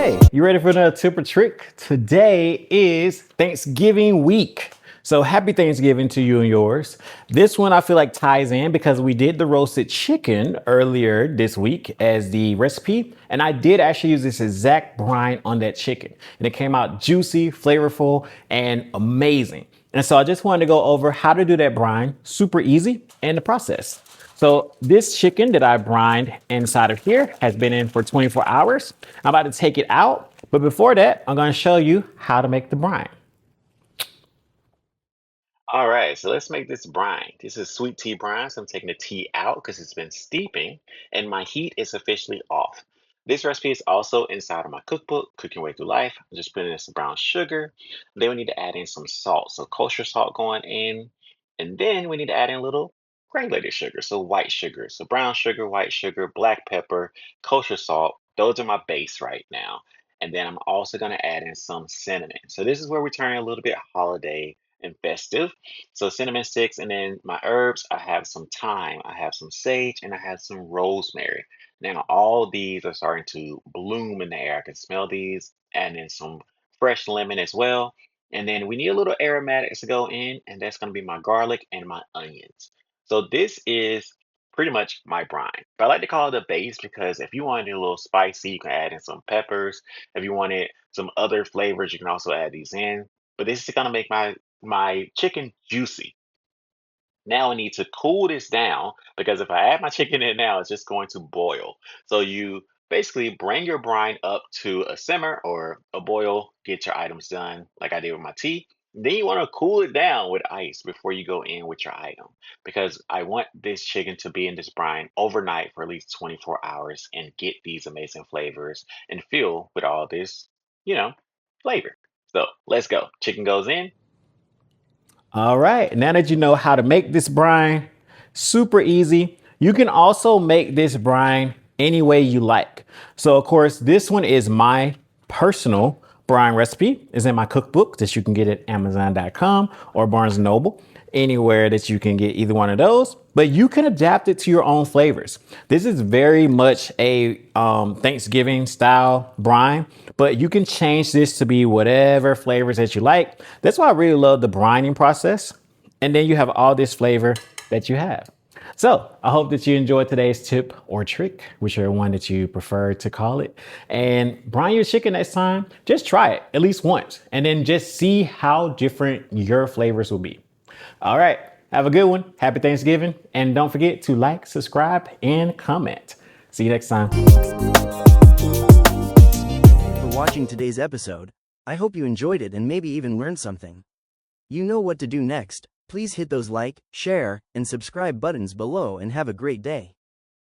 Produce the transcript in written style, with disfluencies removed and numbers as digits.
Hey, you ready for another tip or trick? Today is Thanksgiving week. So happy Thanksgiving to you and yours. This one I feel like ties in because we did the roasted chicken earlier this week as the recipe. And I did actually use this exact brine on that chicken. And it came out juicy, flavorful, and amazing. And so I just wanted to go over how to do that brine, super easy, and the process. So this chicken that I brined inside of here has been in for 24 hours. I'm about to take it out, but before that, I'm going to show you how to make the brine. All right, so let's make this brine. This is sweet tea brine, so I'm taking the tea out because it's been steeping and my heat is officially off. This recipe is also inside of my cookbook, Cooking Way Through Life. I'm just putting in some brown sugar. Then we need to add in some salt, so kosher salt going in. And then we need to add in a little granulated sugar, so white sugar. So brown sugar, white sugar, black pepper, kosher salt. Those are my base right now. And then I'm also going to add in some cinnamon. So this is where we're turning a little bit holiday and festive. So cinnamon sticks, and then my herbs, I have some thyme, I have some sage, and I have some rosemary. Now all these are starting to bloom in the air. I can smell these, and then some fresh lemon as well. And then we need a little aromatics to go in, and that's going to be my garlic and my onions. So this is pretty much my brine. But I like to call it a base because if you want it a little spicy, you can add in some peppers. If you wanted some other flavors, you can also add these in. But this is gonna make my chicken juicy. Now I need to cool this down because if I add my chicken in now, it's just going to boil. So you basically bring your brine up to a simmer or a boil, get your items done like I did with my tea. Then you want to cool it down with ice before you go in with your item because I want this chicken to be in this brine overnight for at least 24 hours and get these amazing flavors and fill with all this, you know, flavor. So let's go. Chicken goes in. All right, now that you know how to make this brine, super easy. You can also make this brine any way you like. So of course, this one is my personal brine recipe. It's in my cookbook that you can get at Amazon.com or Barnes& and Noble, anywhere that you can get either one of those, but you can adapt it to your own flavors. This is very much a Thanksgiving style brine, but you can change this to be whatever flavors that you like. That's why I really love the brining process. And then you have all this flavor that you have. So I hope that you enjoyed today's tip or trick, whichever one that you prefer to call it. And brine your chicken next time. Just try it at least once and then just see how different your flavors will be. All right. Have a good one. Happy Thanksgiving. And don't forget to like, subscribe, and comment. See you next time. For watching today's episode. I hope you enjoyed it and maybe even learned something. You know what to do next. Please hit those like, share, and subscribe buttons below and have a great day.